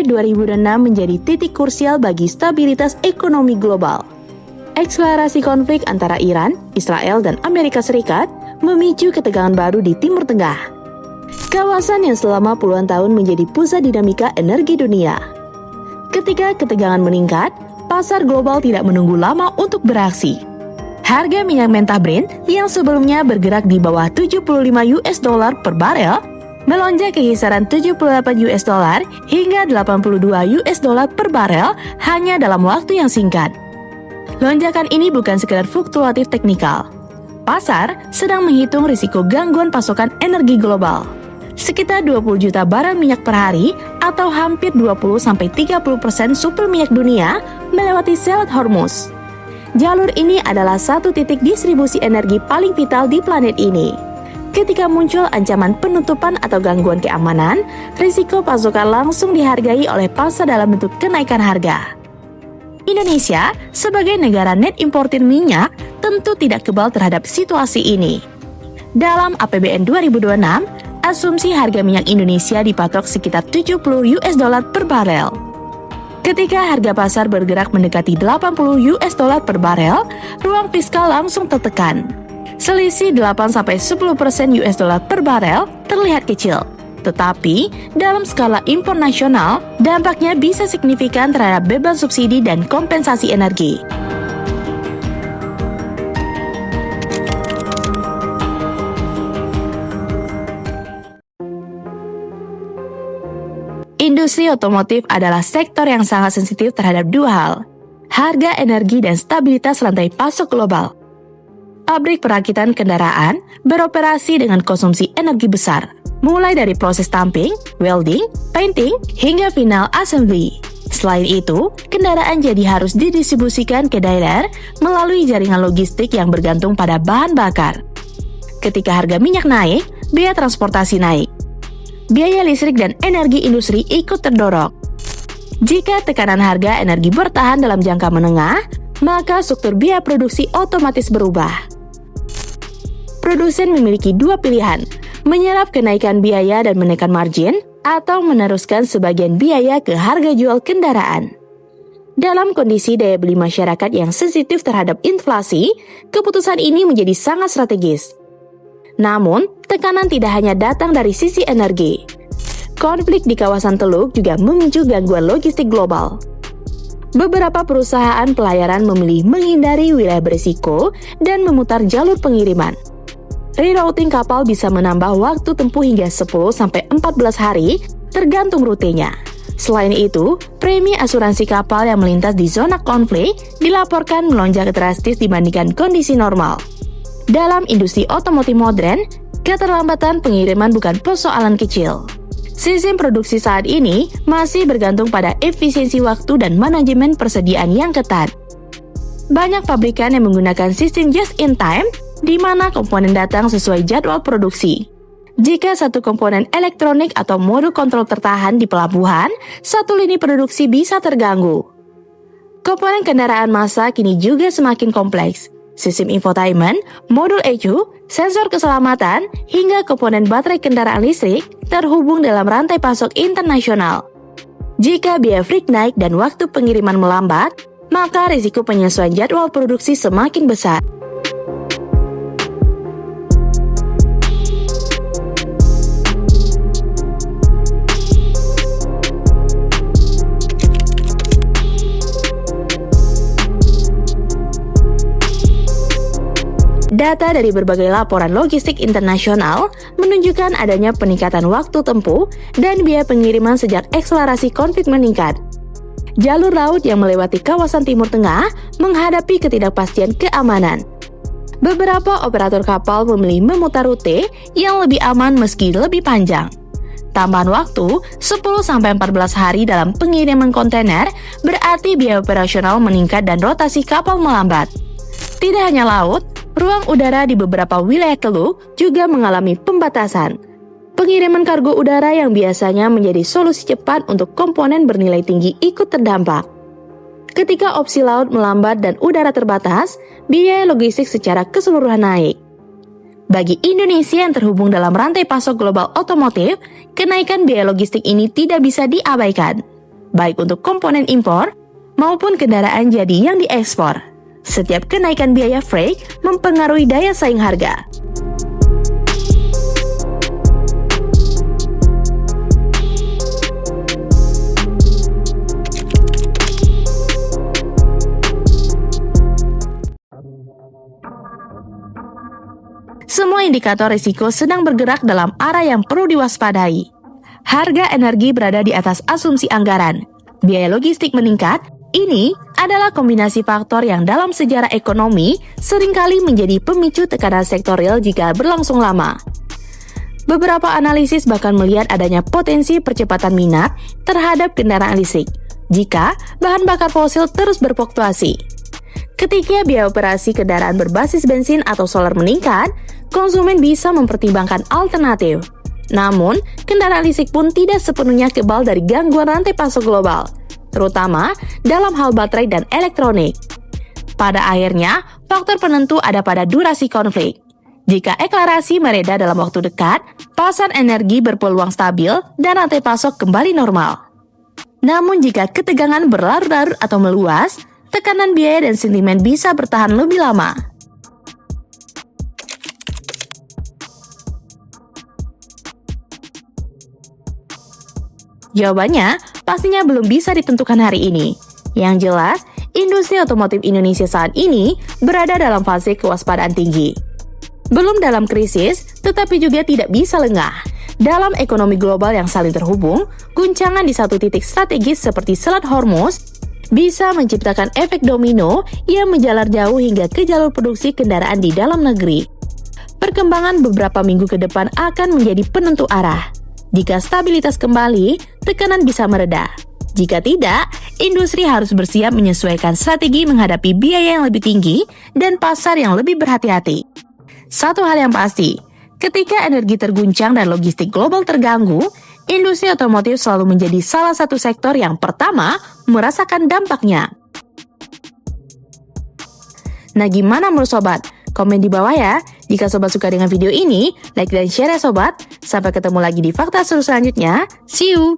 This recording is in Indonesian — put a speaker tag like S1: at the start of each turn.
S1: 2006 menjadi titik krusial bagi stabilitas ekonomi global. Eksplorasi konflik antara Iran, Israel, dan Amerika Serikat memicu ketegangan baru di Timur Tengah. Kawasan yang selama puluhan tahun menjadi pusat dinamika energi dunia. Ketika ketegangan meningkat, pasar global tidak menunggu lama untuk beraksi. Harga minyak mentah Brent yang sebelumnya bergerak di bawah 75 US dollar per barel melonjak ke kisaran 78 US dollar hingga 82 US dollar per barel hanya dalam waktu yang singkat. Lonjakan ini bukan sekedar fluktuatif teknikal. Pasar sedang menghitung risiko gangguan pasokan energi global. Sekitar 20 juta barel minyak per hari atau hampir 20-30% suplai minyak dunia melewati Selat Hormuz. Jalur ini adalah satu titik distribusi energi paling vital di planet ini. Ketika muncul ancaman penutupan atau gangguan keamanan, risiko pasokan langsung dihargai oleh pasar dalam bentuk kenaikan harga. Indonesia, sebagai negara net importir minyak, tentu tidak kebal terhadap situasi ini. Dalam APBN 2026, asumsi harga minyak Indonesia dipatok sekitar 70 US dollar per barel. Ketika harga pasar bergerak mendekati 80 US dollar per barel, ruang fiskal langsung tertekan. Selisih 8-10% US dollar per barel terlihat kecil. Tetapi, dalam skala impor nasional, dampaknya bisa signifikan terhadap beban subsidi dan kompensasi energi. Industri otomotif adalah sektor yang sangat sensitif terhadap dua hal, harga energi dan stabilitas rantai pasok global. Pabrik perakitan kendaraan beroperasi dengan konsumsi energi besar, mulai dari proses stamping, welding, painting, hingga final assembly. Selain itu, kendaraan jadi harus didistribusikan ke dealer melalui jaringan logistik yang bergantung pada bahan bakar. Ketika harga minyak naik, biaya transportasi naik. Biaya listrik dan energi industri ikut terdorong. Jika tekanan harga energi bertahan dalam jangka menengah, maka struktur biaya produksi otomatis berubah. Produsen memiliki dua pilihan, menyerap kenaikan biaya dan menekan margin, atau meneruskan sebagian biaya ke harga jual kendaraan. Dalam kondisi daya beli masyarakat yang sensitif terhadap inflasi, keputusan ini menjadi sangat strategis. Namun, tekanan tidak hanya datang dari sisi energi. Konflik di kawasan Teluk juga memicu gangguan logistik global. Beberapa perusahaan pelayaran memilih menghindari wilayah berisiko dan memutar jalur pengiriman. Rerouting kapal bisa menambah waktu tempuh hingga 10-14 hari tergantung rutenya. Selain itu, premi asuransi kapal yang melintas di zona konflik dilaporkan melonjak drastis dibandingkan kondisi normal. Dalam industri otomotif modern, keterlambatan pengiriman bukan persoalan kecil. Sistem produksi saat ini masih bergantung pada efisiensi waktu dan manajemen persediaan yang ketat. Banyak pabrikan yang menggunakan sistem just-in-time, di mana komponen datang sesuai jadwal produksi. Jika satu komponen elektronik atau modul kontrol tertahan di pelabuhan, satu lini produksi bisa terganggu. Komponen kendaraan massa kini juga semakin kompleks. Sistem infotainment, modul ECU, sensor keselamatan, hingga komponen baterai kendaraan listrik terhubung dalam rantai pasok internasional. Jika biaya freight naik dan waktu pengiriman melambat, maka risiko penyesuaian jadwal produksi semakin besar. Data dari berbagai laporan logistik internasional menunjukkan adanya peningkatan waktu tempuh dan biaya pengiriman sejak eksplorasi konflik meningkat. Jalur laut yang melewati kawasan Timur Tengah menghadapi ketidakpastian keamanan. Beberapa operator kapal memilih memutar rute yang lebih aman meski lebih panjang. Tambahan waktu 10-14 hari dalam pengiriman kontainer berarti biaya operasional meningkat dan rotasi kapal melambat. Tidak hanya laut, ruang udara di beberapa wilayah Teluk juga mengalami pembatasan. Pengiriman kargo udara yang biasanya menjadi solusi cepat untuk komponen bernilai tinggi ikut terdampak. Ketika opsi laut melambat dan udara terbatas, biaya logistik secara keseluruhan naik. Bagi Indonesia yang terhubung dalam rantai pasok global otomotif, kenaikan biaya logistik ini tidak bisa diabaikan. baik untuk komponen impor maupun kendaraan jadi yang diekspor. Setiap kenaikan biaya freight mempengaruhi daya saing harga. Semua indikator risiko sedang bergerak dalam arah yang perlu diwaspadai. Harga energi berada di atas asumsi anggaran. Biaya logistik meningkat. Ini adalah kombinasi faktor yang dalam sejarah ekonomi seringkali menjadi pemicu tekanan sektor real jika berlangsung lama. Beberapa analisis bahkan melihat adanya potensi percepatan minat terhadap kendaraan listrik jika bahan bakar fosil terus berfluktuasi. Ketika biaya operasi kendaraan berbasis bensin atau solar meningkat, konsumen bisa mempertimbangkan alternatif. Namun, kendaraan listrik pun tidak sepenuhnya kebal dari gangguan rantai pasok global, terutama dalam hal baterai dan elektronik. Pada akhirnya, faktor penentu ada pada durasi konflik. Jika eklarasi mereda dalam waktu dekat, pasar energi berpeluang stabil dan rantai pasok kembali normal. Namun jika ketegangan berlarut-larut atau meluas, tekanan biaya dan sentimen bisa bertahan lebih lama. Jawabannya pastinya belum bisa ditentukan hari ini. Yang jelas, industri otomotif Indonesia saat ini berada dalam fase kewaspadaan tinggi. Belum dalam krisis, tetapi juga tidak bisa lengah. Dalam ekonomi global yang saling terhubung, guncangan di satu titik strategis seperti Selat Hormuz bisa menciptakan efek domino yang menjalar jauh hingga ke jalur produksi kendaraan di dalam negeri. Perkembangan beberapa minggu ke depan akan menjadi penentu arah. Jika stabilitas kembali, tekanan bisa mereda. Jika tidak, industri harus bersiap menyesuaikan strategi menghadapi biaya yang lebih tinggi dan pasar yang lebih berhati-hati. Satu hal yang pasti, ketika energi terguncang dan logistik global terganggu, industri otomotif selalu menjadi salah satu sektor yang pertama merasakan dampaknya. Nah, gimana menurut sobat? Komen di bawah ya. Jika sobat suka dengan video ini, like dan share ya sobat. Sampai ketemu lagi di Fakta Seru selanjutnya. See you!